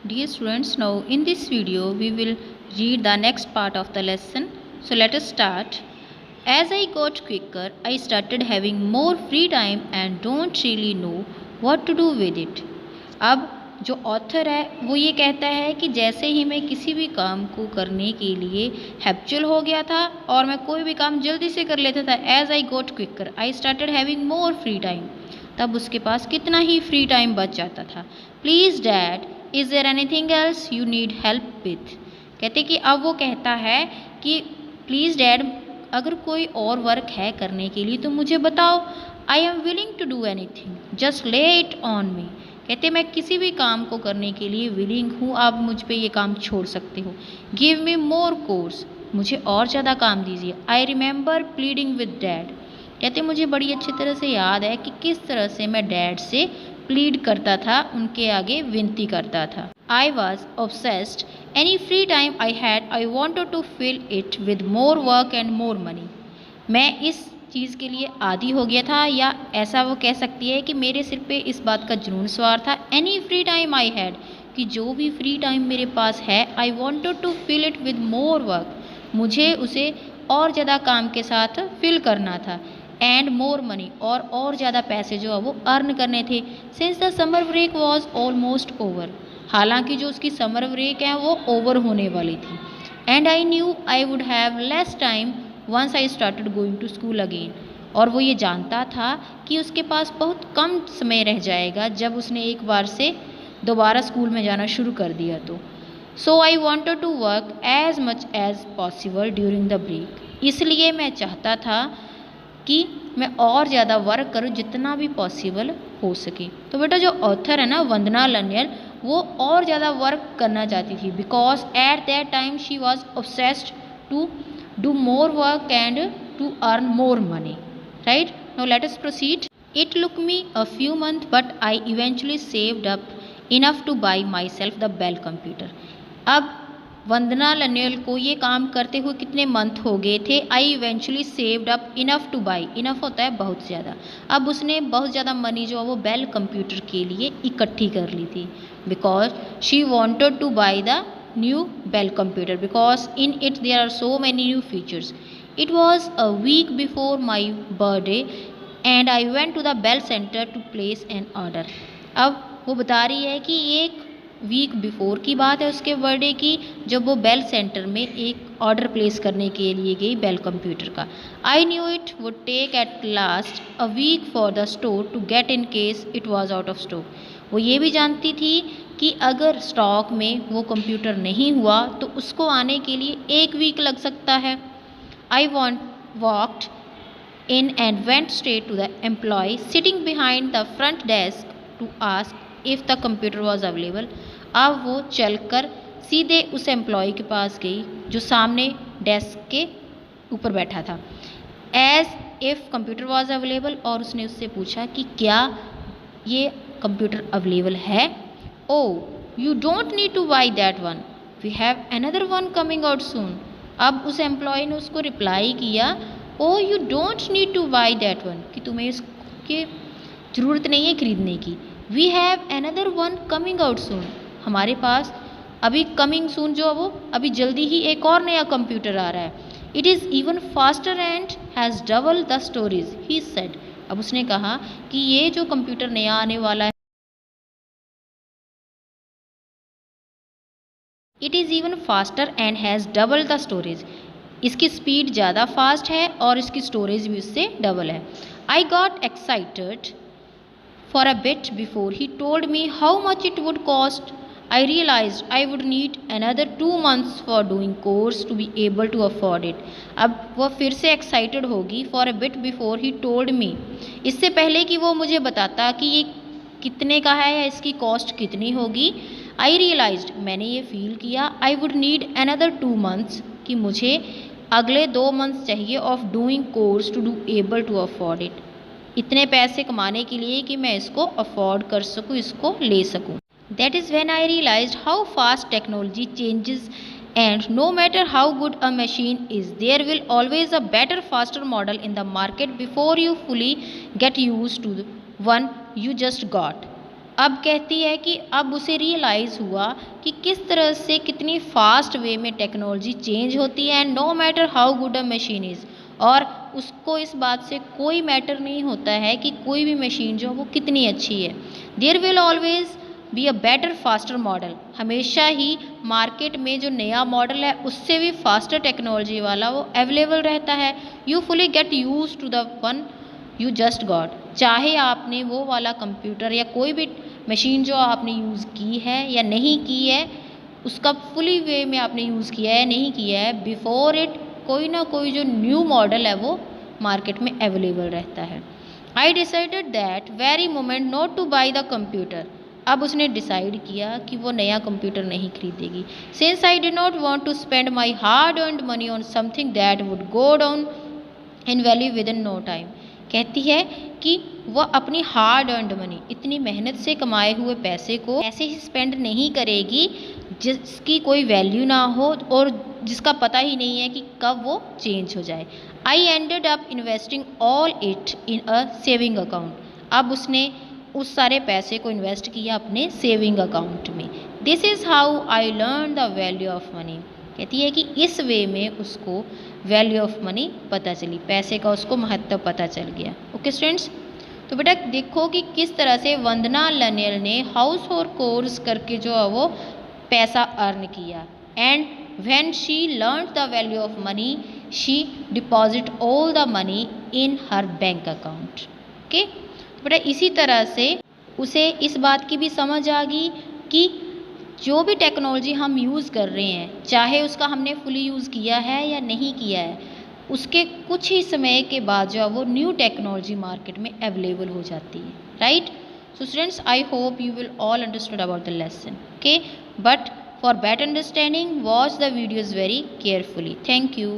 Dear students, now in this video we will read the next part of the lesson. So let us start. As I got quicker, I started having more free time and don't really know what to do with it. अब जो author है वो ये कहता है कि जैसे ही मैं किसी भी काम को करने के लिए हैप्चुअल हो गया था और मैं कोई भी काम जल्दी से कर लेता था, as I got quicker I started having more free time, तब उसके पास कितना ही फ्री टाइम बच जाता था. Please dad, is there anything else you need help with. कहते कि अब वो कहता है कि प्लीज़ डैड, अगर कोई और वर्क है करने के लिए तो मुझे बताओ. I am willing to do anything, just lay it on me. कहते मैं किसी भी काम को करने के लिए विलिंग हूँ, आप मुझ पे ये काम छोड़ सकते हो. गिव मी मोर कोर्स, मुझे और ज़्यादा काम दीजिए. I remember pleading with dad. कहते मुझे बड़ी अच्छी तरह से याद है कि किस तरह से मैं डैड से प्लीड करता था, उनके आगे विनती करता था. I was obsessed. Any free time I had I wanted to fill it with more work and more money. मैं इस चीज़ के लिए आदी हो गया था, या ऐसा वो कह सकती है कि मेरे सिर पे इस बात का जुनून सवार था. Any free time I had, कि जो भी फ्री टाइम मेरे पास है, I wanted to fill it with more work, मुझे उसे और ज़्यादा काम के साथ फिल करना था. एंड मोर मनी, और ज़्यादा पैसे जो है वो अर्न करने थे. Since the summer break was almost over, हालांकि जो उसकी समर ब्रेक है वो ओवर होने वाली थी. And I knew I would have less time once I started going to school again. और वो ये जानता था कि उसके पास बहुत कम समय रह जाएगा जब उसने एक बार से दोबारा स्कूल में जाना शुरू कर दिया तो. So I wanted to work as much as possible during the break. इसलिए मैं चाहता था कि मैं और ज़्यादा वर्क करूँ जितना भी पॉसिबल हो सके. तो बेटा जो ऑथर है ना, वंदना लनियल, वो और ज़्यादा वर्क करना चाहती थी, because at that time she was obsessed to do more work and to earn more money. Right? Now let us proceed. It took me a few months, but I eventually saved up enough to buy myself the Bell computer. अब वंदना लनियल को ये काम करते हुए कितने month हो गए थे. आई eventually saved up enough two by, enough होता है बहुत ज़्यादा. अब उसने बहुत ज़्यादा मनी जो है वो बेल कंप्यूटर के लिए इकट्ठी कर ली थी, because she wanted two by the new Bell computer because in it there are so many new features. It was a week before my birthday and I went to the Bell center to place an order. अब वो बता रही है कि एक week before की बात है उसके बर्थडे की, जब वो बेल सेंटर में एक ऑर्डर प्लेस करने के लिए गई बेल कंप्यूटर का. I knew it would take at last a week for the store to get in case it was out of stock. वो ये भी जानती थी कि अगर स्टॉक में वो कंप्यूटर नहीं हुआ तो उसको आने के लिए एक वीक लग सकता है. I walked in and went straight to the employee sitting behind the front desk to ask if the computer was available. अब वो चलकर सीधे उस एम्प्लॉय के पास गई जो सामने डेस्क के ऊपर बैठा था, as if computer was available, और उसने उससे पूछा कि क्या ये कंप्यूटर अवेलेबल है. Oh, you don't need to buy that one. We have another one coming out soon. अब उस एम्प्लॉय ने उसको रिप्लाई किया, oh you don't need to buy that one, कि तुम्हें इसकी ज़रूरत नहीं है खरीदने की. We have another one coming out soon. हमारे पास अभी coming soon जो है वो अभी जल्दी ही एक और नया कंप्यूटर आ रहा है. It is even faster and has double the storage, he said. अब उसने कहा कि ये जो कंप्यूटर नया आने वाला है, it is even faster and has double the storage, इसकी स्पीड ज़्यादा फास्ट है और इसकी स्टोरेज भी उससे डबल है. I got excited for a bit before he told me how much it would cost. I realize I would need another 2 months for doing course to be able to afford it. अब वह फिर से excited होगी. For a bit before he told मी, इससे पहले कि वो मुझे बताता कि ये कितने का है या इसकी कॉस्ट कितनी होगी. आई रियलाइज्ड, मैंने ये फील किया, I would need another 2 months, कि मुझे अगले 2 months चाहिए of doing course to do able to afford it, इतने पैसे कमाने के लिए कि मैं इसको अफोर्ड कर सकूँ, इसको ले सकूँ. That is when I realized how fast technology changes and no matter how good a machine is, there will always a better faster model in the market before you fully get use to the one you just got. अब कहती है कि अब उसे realise हुआ कि किस तरह से कितनी फास्ट वे में टेक्नोलॉजी चेंज होती है, and no matter how good a machine is, और उसको इस बात से कोई मैटर नहीं होता है कि कोई भी मशीन जो वो कितनी अच्छी है। There will always be a better faster model, हमेशा ही मार्केट में जो नया मॉडल है उससे भी फास्टर टेक्नोलॉजी वाला वो अवेलेबल रहता है। You fully get use to the one you just got, चाहे आपने वो वाला कंप्यूटर या कोई भी मशीन जो आपने यूज़ की है या नहीं की है, उसका फुली वे में आपने यूज़ किया है नहीं किया है, बिफोर इट कोई ना कोई जो न्यू मॉडल है वो मार्केट में अवेलेबल रहता है। I decided that very moment not two by the computer, अब उसने डिसाइड किया कि वो नया कंप्यूटर नहीं खरीदेगी। Since I did not want to spend my hard earned money on something that would go down in value within no time, कहती है कि वह अपनी हार्ड अर्नड मनी, इतनी मेहनत से कमाए हुए पैसे को ऐसे ही स्पेंड नहीं करेगी जिसकी कोई वैल्यू ना हो और जिसका पता ही नहीं है कि कब वो चेंज हो जाए। I ended up investing all it in a saving account, अब उसने उस सारे पैसे को इन्वेस्ट किया अपने सेविंग अकाउंट में। This is how I learn the value of money, कहती है कि इस वे में उसको वैल्यू ऑफ मनी पता चली, पैसे का उसको महत्व पता चल गया। ओके स्टूडेंट्स, तो बेटा देखो कि किस तरह से वंदना लनियल ने हाउस होल्ड कोर्स करके जो है वो पैसा अर्न किया, and when she learn the value of money she deposit all the money in her bank account. Okay, तो बेटा इसी तरह से उसे इस बात की भी समझ आ गई कि जो भी टेक्नोलॉजी हम यूज़ कर रहे हैं, चाहे उसका हमने फुली यूज़ किया है या नहीं किया है, उसके कुछ ही समय के बाद जो है वो न्यू टेक्नोलॉजी मार्केट में अवेलेबल हो जाती है, right. So students, I hope you will all understood about the lesson, okay? But for better understanding, watch the videos very carefully. Thank you.